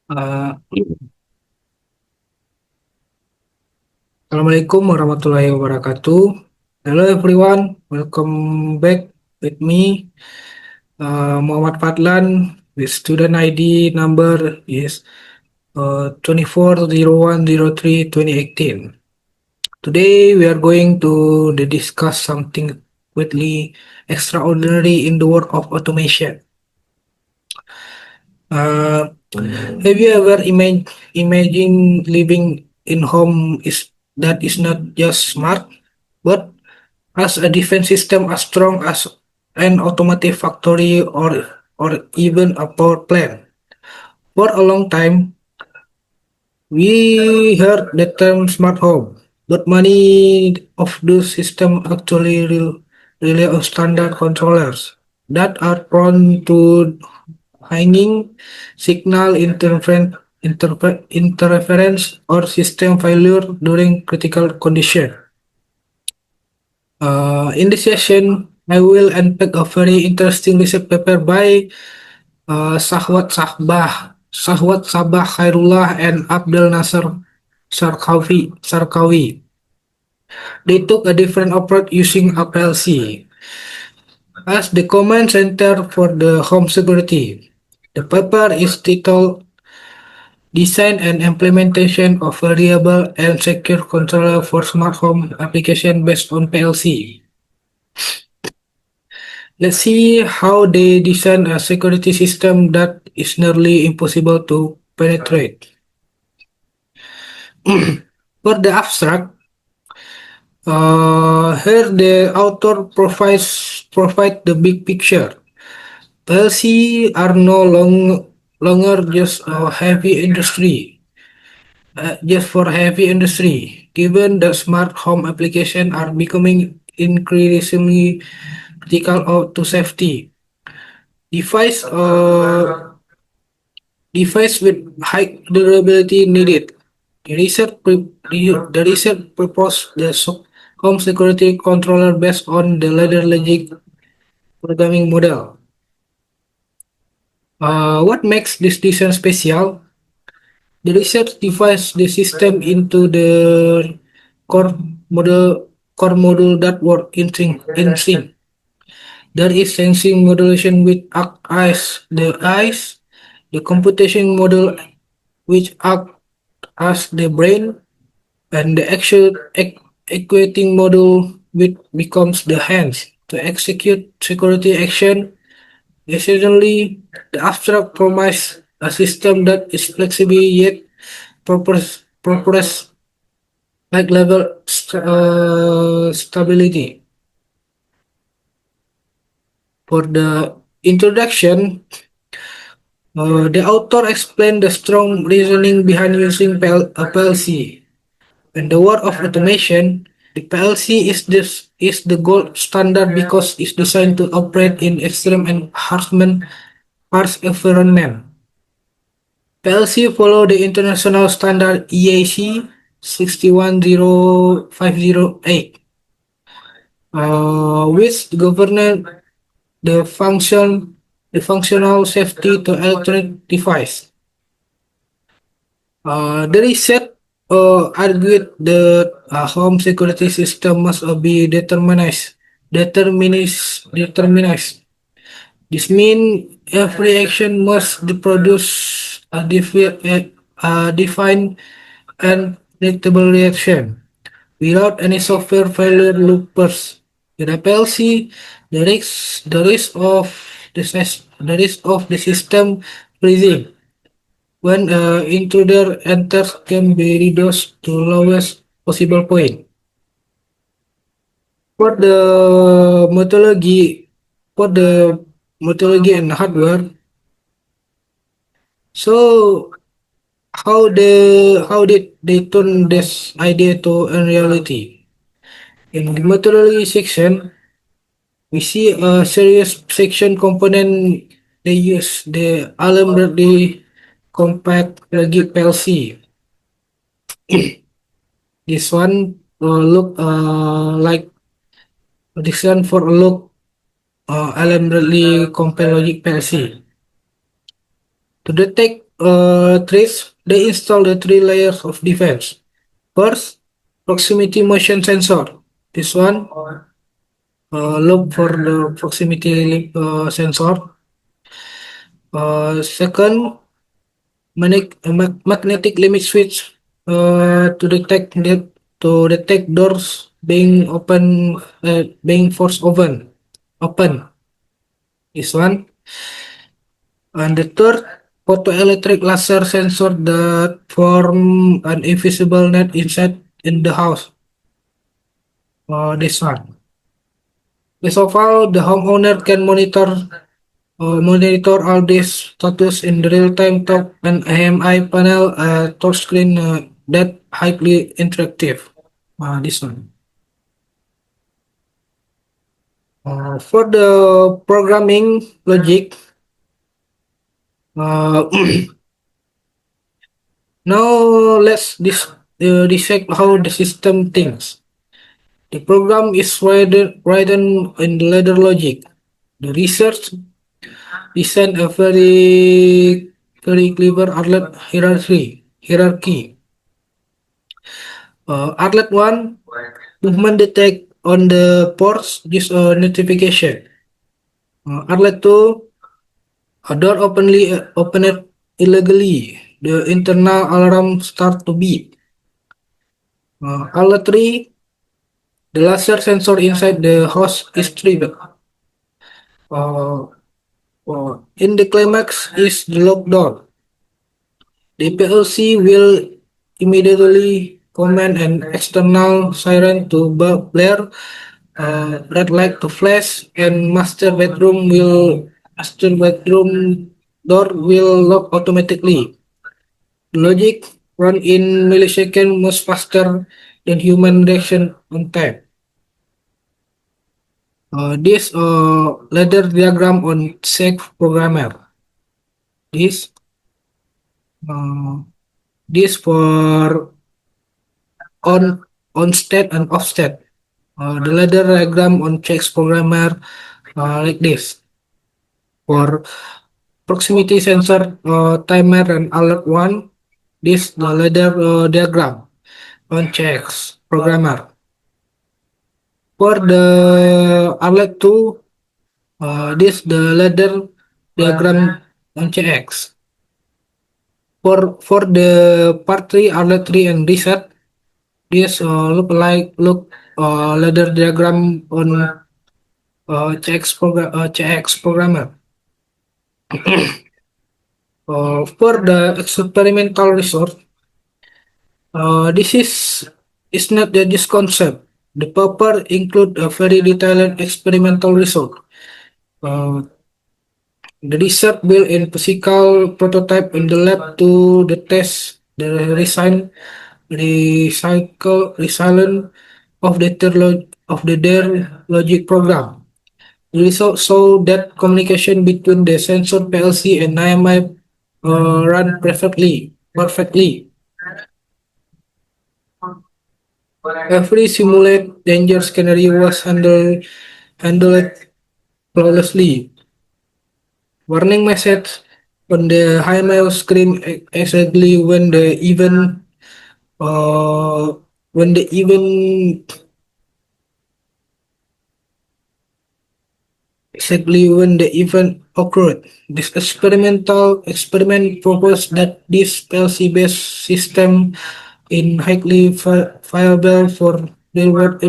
Uh, Assalamualaikum warahmatullahi wabarakatuh. Hello everyone, welcome back with me, Muhammad Fadlan, with student ID number is 2401032018. Today we are going to discuss something quickly extraordinary in the world of automation. Uh, have you ever imagined living in home that is not just smart, but as a defense system as strong as an automotive factory or even a power plant? For a long time, we heard the term smart home, but many of those systems actually rely on standard controllers that are prone to hanging, signal interference, or system failure during critical condition. In this session, I will unpack a very interesting research paper by Sahwat Sabah Khairullah and Abdel Nasser Sarkawi. They took a different approach using APLC as the command center for the home security. The paper is titled Design and Implementation of Reliable and Secure Controller for Smart Home Application Based on PLC. Let's see how they design a security system that is nearly impossible to penetrate. For the abstract, here the author provide the big picture. PLC are no longer just a heavy industry, just for heavy industry. Given that smart home applications are becoming increasingly critical to safety, device device with high durability needed. The research proposed the home security controller based on the ladder logic programming model. What makes this design special? The research divides the system into the core core module that work in sync. There is sensing modulation with act as the eyes, the computation module which act as the brain, and the actual equating module which becomes the hands to execute security action. Essentially, the abstract promise a system that is flexible yet proposes like level stability. For the introduction, the author explained the strong reasoning behind using PLC. In the world of automation, the PLC is the gold standard because it's designed to operate in extreme and harsh environment. PLC follow the international standard EAC 61058, which govern the the functional safety to electronic device. The research argued that a home security system must be determinist. This means every action must produce a defined and predictable reaction without any software failure loopers. With a PLC, the risk of the system freezing when intruder enters can be reduced to lowest possible point. For the methodology, for the methodology and hardware, so how did they turn this idea to a reality? In the methodology section, we see a serious section component. They use the Allen-Bradley compact logic PLC. This one look like this one for a look Allen-Bradley compact logic PLC. To detect threats, they install the three layers of defense. First, proximity motion sensor. This one, look for the proximity sensor. Second, magnetic limit switch to detect doors being being forced open. This one. And the third, photoelectric laser sensor that form an invisible net inside in the house. This one. Best of all, the homeowner can monitor all this status in the real-time top and AMI panel touch screen that highly interactive. This one. For the programming logic, uh, now let's dissect how the system thinks. The program is written in the ladder logic. The research designed a very clever Arlet hierarchy. Arlet 1, movement detect on the ports gives a notification. Arlet 2, a door opened illegally. The internal alarm start to beep. Arlet 3, the laser sensor inside the house is triggered. Uh, in the climax is the lockdown. The PLC will immediately command an external siren to blare, red light to flash, and master bedroom door will lock automatically. The logic run in milliseconds much faster than human reaction on time. This ladder diagram on safe programmer. This uh, this for on on state and off state. The ladder diagram on checks programmer like this. For proximity sensor timer and alert one, this the ladder diagram on checks programmer. For the alert two, this the ladder diagram on CX. For the part three, alert three and reset, this look ladder diagram on CX programmer. For the experimental result, this is not just concept. The paper include a very detailed experimental result. Uh, the research built in physical prototype in the lab to the test the resilient of their logic program. The result show that communication between the sensor PLC and IMI run perfectly. Every simulated danger scenario was handled flawlessly. Warning message on the HMI screen exactly uh, when the event occurred. This experiment proposed that this PLC-based system is highly viable for real-world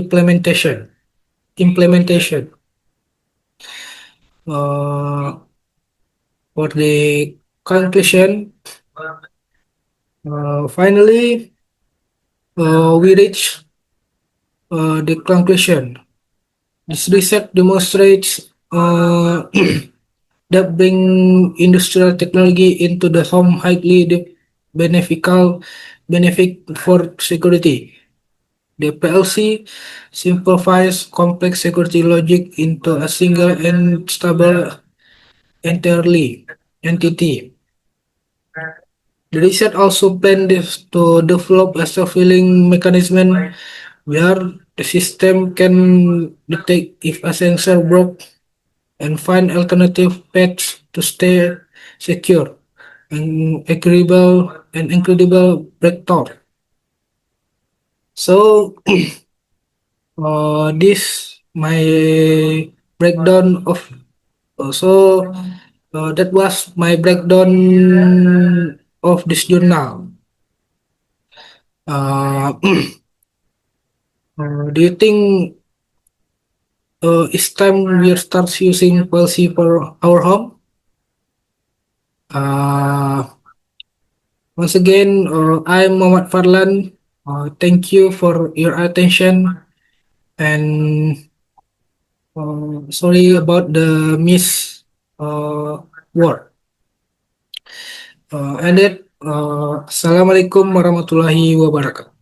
Implementation. Uh, for the conclusion, finally, we reach the conclusion. This research demonstrates that bring industrial technology into the home highly beneficial benefit for security. The PLC simplifies complex security logic into a single and stable entity. The research also plans to develop a self-healing mechanism where the system can detect if a sensor broke and find alternative paths to stay secure. incredible breakthrough. So this my breakdown of so that was my breakdown of this journal. Uh, do you think it's time we start using policy for our home? Uh, Once again, I'm Muhammad Farlan. Thank you for your attention and sorry about the miss word. Assalamualaikum warahmatullahi wabarakatuh.